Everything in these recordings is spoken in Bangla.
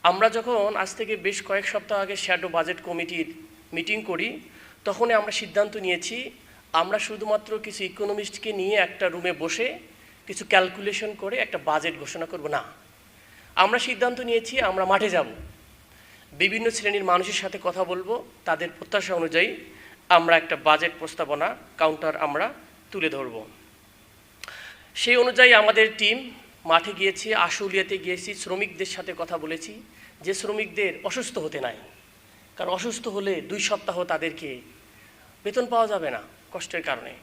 আমরা যখন আজ থেকে বেশ কয়েক সপ্তাহ আগে শ্যাডো বাজেট কমিটির মিটিং করি, তখনই আমরা সিদ্ধান্ত নিয়েছি আমরা শুধুমাত্র কিছু ইকোনমিস্টকে নিয়ে একটা রুমে বসে কিছু ক্যালকুলেশন করে একটা বাজেট ঘোষণা করব না। আমরা সিদ্ধান্ত নিয়েছি আমরা মাঠে যাব, বিভিন্ন শ্রেণীর মানুষের সাথে কথা বলবো, তাদের প্রত্যাশা অনুযায়ী আমরা একটা বাজেট প্রস্তাবনা কাউন্টার আমরা তুলে ধরব। সেই অনুযায়ী আমাদের টিম মাঠে গিয়েছি, আশুলিয়াতে গিয়েছি, শ্রমিকদের সাথে কথা বলেছি যে শ্রমিকদের অসুস্থ হতে নাই, কারণ অসুস্থ হলে 2 সপ্তাহ তাদেরকে বেতন পাওয়া যাবে না কষ্টের কারণে।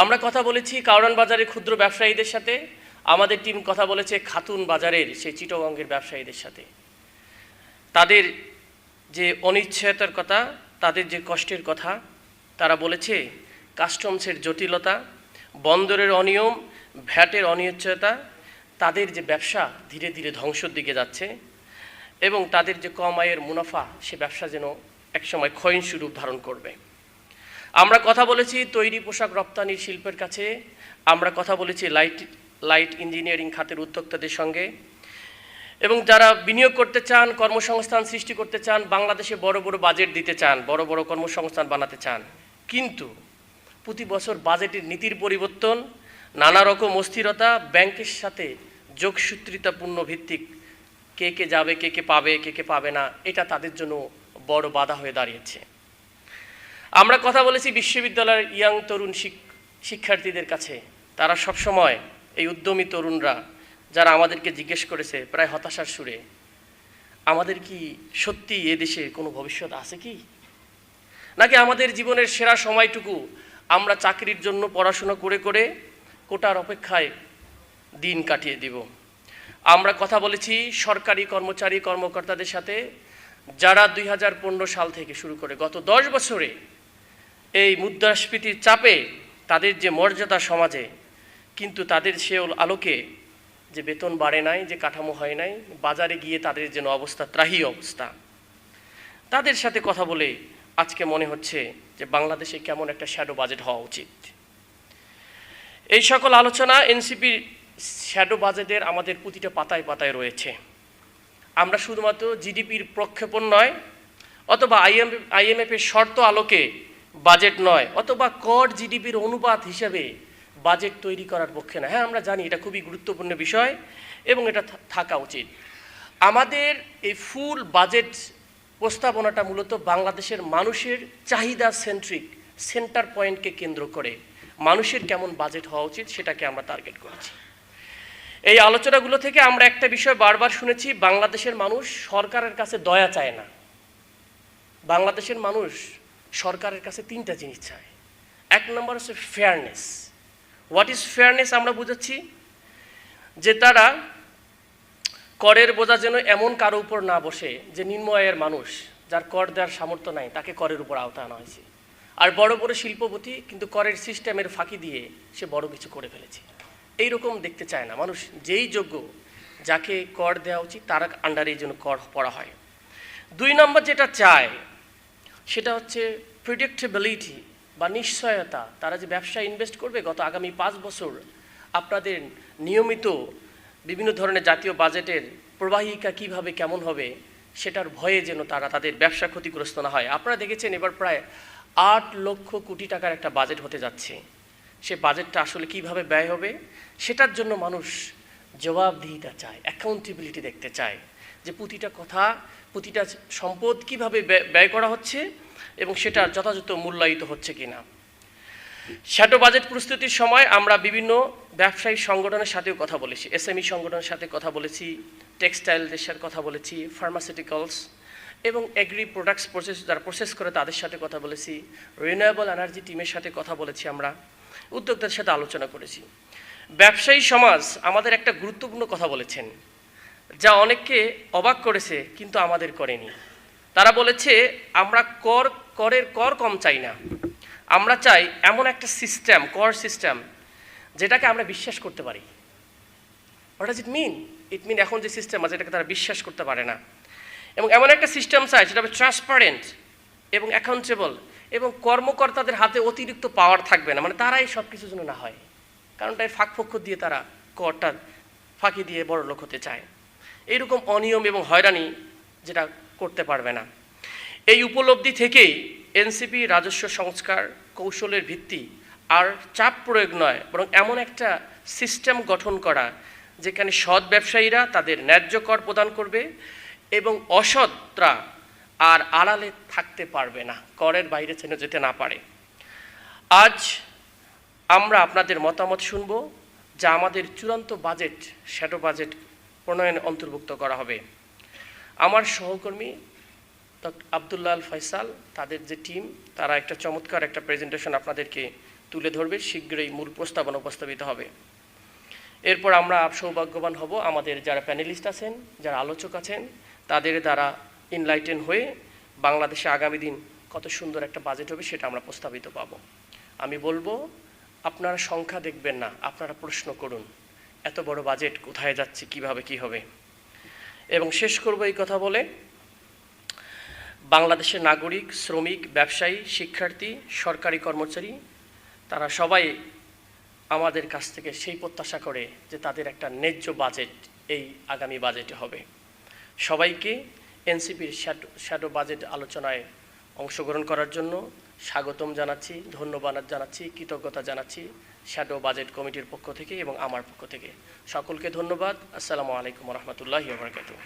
আমরা কথা বলেছি কারওয়ান বাজারের ক্ষুদ্র ব্যবসায়ীদের সাথে, আমাদের টিম কথা বলেছে খাতুন বাজারের সেই চিটাগংয়ের ব্যবসায়ীদের সাথে। তাদের যে অনিশ্চয়তার কথা, তাদের যে কষ্টের কথা, তারা বলেছে কাস্টমসের জটিলতা, বন্দরের অনিয়ম, ভ্যাটের অনিশ্চয়তা, তাদের যে ব্যবসা ধীরে ধীরে ধ্বংসের দিকে যাচ্ছে এবং তাদের যে কম আয়ের মুনাফা, সে ব্যবসা যেন একসময় ক্ষয়িষ্ণু রূপ ধারণ করবে। আমরা কথা বলেছি তৈরি পোশাক রপ্তানির শিল্পের কাছে, আমরা কথা বলেছি লাইট ইঞ্জিনিয়ারিং খাতের উদ্যোক্তাদের সঙ্গে, এবং যারা বিনিয়োগ করতে চান, কর্মসংস্থান সৃষ্টি করতে চান, বাংলাদেশে বড় বড় বাজেট দিতে চান, বড় বড় কর্মসংস্থান বানাতে চান, কিন্তু প্রতি বছর বাজেটের নীতির পরিবর্তন, নানা রকম অস্থিরতা, ব্যাংকের সাথে যোগসূত্রিতাপূর্ণ ভিত্তিক কে কে যাবে, কে কে পাবে, কে কে পাবে না, এটা তাদের জন্য বড় বাধা হয়ে দাঁড়িয়েছে। আমরা কথা বলেছি বিশ্ববিদ্যালয়ের ইয়াং তরুণ শিক্ষার্থীদের কাছে, তারা সবসময় এই উদ্যমী তরুণরা যারা আমাদেরকে জিজ্ঞেস করেছে প্রায় হতাশার সুরে, আমাদের কি সত্যি এদেশে কোনো ভবিষ্যৎ আছে কি, নাকি আমাদের জীবনের সেরা সময়টুকু আমরা চাকরির জন্য পড়াশোনা করে করে কোটার অপেক্ষায় দিন কাটিয়ে দিব। আমরা কথা বলেছি সরকারি কর্মচারী কর্মকর্তাদের সাথে, যারা 2015 সাল থেকে শুরু করে গত 10 বছরে এই মুদ্রাস্ফীতির চাপে তাদের যে মর্যাদা সমাজে, কিন্তু তাদের সে আলোকে যে বেতন বাড়ে নাই, যে কাঠামো হয় নাই, বাজারে গিয়ে তাদের যেন অবস্থা ত্রাহি অবস্থা, তাদের সাথে কথা বলে আজকে মনে হচ্ছে যে বাংলাদেশে কেমন একটা শ্যাডো বাজেট হওয়া উচিত। এই সকল আলোচনা এনসিপির শ্যাডো বাজেটের আমাদের প্রতিটা পাতায় পাতায় রয়েছে। আমরা শুধুমাত্র জিডিপির প্রক্ষেপণ নয়, অথবা আইএমএফের শর্ত আলোকে বাজেট নয়, অথবা কর জিডিপির অনুপাত হিসেবে বাজেট তৈরি করার পক্ষে না। হ্যাঁ, আমরা জানি এটা খুবই গুরুত্বপূর্ণ বিষয় এবং এটা থাকা উচিত। আমাদের এই ফুল বাজেট প্রস্তাবনাটা মূলত বাংলাদেশের মানুষের চাহিদা সেন্টার পয়েন্টকে কেন্দ্র করে মানুষের কেমন বাজেট হওয়া উচিত সেটাকে আমরা টার্গেট করেছি। এই আলোচনাগুলো থেকে আমরা একটা বিষয় বারবার শুনেছি, বাংলাদেশের মানুষ সরকারের কাছে দয়া চায় না। বাংলাদেশের মানুষ সরকারের কাছে 3টা জিনিস চায়। 1 নম্বর হচ্ছে ফেয়ারনেস। What is fairness? আমরা বুঝাচ্ছি যে তারা করের বোঝা যেন এমন কারো উপর না বসে যে নিম্ন আয়ের মানুষ, যার কর দেওয়ার সামর্থ্য নাই, তাকে করের উপর আওতা আনা হয়েছে। আর বড় বড় শিল্পপতি কিন্তু করের সিস্টেমের ফাঁকি দিয়ে সে বড় কিছু করে ফেলেছে। এইরকম দেখতে চায় না মানুষ। যেই যোগ্য, যাকে কর দেওয়া উচিত তার আন্ডারে এই জন্য কর পড়া হয়। 2 নম্বর যেটা চায় সেটা হচ্ছে প্রেডিক্টেবিলিটি বা নিশ্চয়তা। তারা যে ব্যবসায় ইনভেস্ট করবে গত আগামী 5 বছর আপনাদের নিয়মিত বিভিন্ন ধরনের জাতীয় বাজেটের প্রবাহিকা কিভাবে কেমন হবে সেটার ভয়ে যেন তারা তাদের ব্যবসা ক্ষতিগ্রস্ত না হয়। আপনারা দেখেছেন এবার প্রায় 8 লক্ষ কোটি টাকার একটা বাজেট হতে যাচ্ছে। সে বাজেটটা আসলে কিভাবে ব্যয় হবে সেটার জন্য মানুষ জবাবদিহিতা চায়, অ্যাকাউন্টেবিলিটি দেখতে চায়, যে প্রতিটা কথা, প্রতিটা সম্পদ কিভাবে ব্যয় করা হচ্ছে এবং সেটা যথাযথ মূল্যায়িত হচ্ছে কিনা। শ্যাডো বাজেট প্রস্তুতির সময় আমরা বিভিন্ন ব্যবসায়িক সংগঠনের সাথেও কথা বলেছি, এসএমই সংগঠনের সাথে কথা বলেছি, টেক্সটাইলদের সাথে কথা বলেছি, ফার্মাসিউটিক্যালস এবং এগ্রি প্রোডাক্টস যারা প্রসেস করে তাদের সাথে কথা বলেছি, রিনিউয়েবল এনার্জি টিমের সাথে কথা বলেছি, আমরা উদ্যোক্তাদের সাথে আলোচনা করেছি। ব্যবসায়ী সমাজ আমাদের একটা গুরুত্বপূর্ণ কথা বলেছেন, যা অনেককে অবাক করেছে কিন্তু আমাদের করেনি। তারা বলেছে আমরা করের কর কম চাই না, আমরা চাই এমন একটা সিস্টেম, কর সিস্টেম, যেটাকে আমরা বিশ্বাস করতে পারি। হোয়াট ডাজ ইট মিন? ইট মিন এখন যে সিস্টেম আছে এটাকে তারা বিশ্বাস করতে পারে না, এবং এমন একটা সিস্টেম চাই যেটা হবে ট্রান্সপারেন্ট এবং অ্যাকাউন্টেবল, এবং কর্মকর্তাদের হাতে অতিরিক্ত পাওয়ার থাকবে না, মানে তারাই সব কিছুর জন্য না হয়, কারণ তাই ফাঁকফোক্ষ দিয়ে তারা করটা ফাঁকি দিয়ে বড় লোক হতে চায়। এইরকম অনিয়ম এবং হয়রানি যেটা করতে পারবে না। এই উপলব্ধি থেকেই এনসিপি রাজস্ব সংস্কার কৌশলের ভিত্তি আর চাপ প্রয়োগ নয়, বরং এমন একটা সিস্টেম গঠন করা যেখানে সৎ ব্যবসায়ীরা তাদের ন্যায্য কর প্রদান করবে এবং অসৎরা আর আড়ালে থাকতে পারবে না, করের বাইরে চেনে যেতে না পারে। আজ আমরা আপনাদের মতামত শুনব, যা আমাদের চূড়ান্ত বাজেট শ্যাডো বাজেট প্রণয়নে অন্তর্ভুক্ত করা হবে। আমার সহকর্মী আব্দুল্লাহ আল ফয়সাল, তাদের যে টিম, তারা একটা চমৎকার একটা প্রেজেন্টেশন আপনাদেরকে তুলে ধরবে, শীঘ্রই মূল প্রস্তাবনা উপস্থাপিত হবে। এরপর আমরা সৌভাগ্যবান হব আমাদের যারা প্যানেলিস্ট আছেন, যারা আলোচক আছেন, তাদের দ্বারা ইনলাইটেন হয়ে বাংলাদেশে আগামী দিন কত সুন্দর একটা বাজেট হবে সেটা আমরা প্রস্তাবিত পাব। আমি বলবো, আপনারা সংখ্যা দেখবেন না, আপনারা প্রশ্ন করুন, এত বড় বাজেট কোথায় যাচ্ছে, কিভাবে কি হবে। এবং শেষ করব এই কথা বলে, বাংলাদেশের নাগরিক, শ্রমিক, ব্যবসায়ী, শিক্ষার্থী, সরকারি কর্মচারী, তারা সবাই আমাদের কাছ থেকে সেই প্রত্যাশা করে যে তাদের একটা ন্যায্য বাজেট এই আগামী বাজেটে হবে। সবাইকে এনসিপির শ্যাডো বাজেট আলোচনায় অংশগ্রহণ করার জন্য স্বাগতম জানাচ্ছি, ধন্যবাদ জানাচ্ছি, কৃতজ্ঞতা জানাচ্ছি শ্যাডো বাজেট কমিটির পক্ষ থেকে এবং আমার পক্ষ থেকে। সকলকে ধন্যবাদ। আসসালামু আলাইকুম রহমতুল্লাহি ওয়া বারাকাতুহু।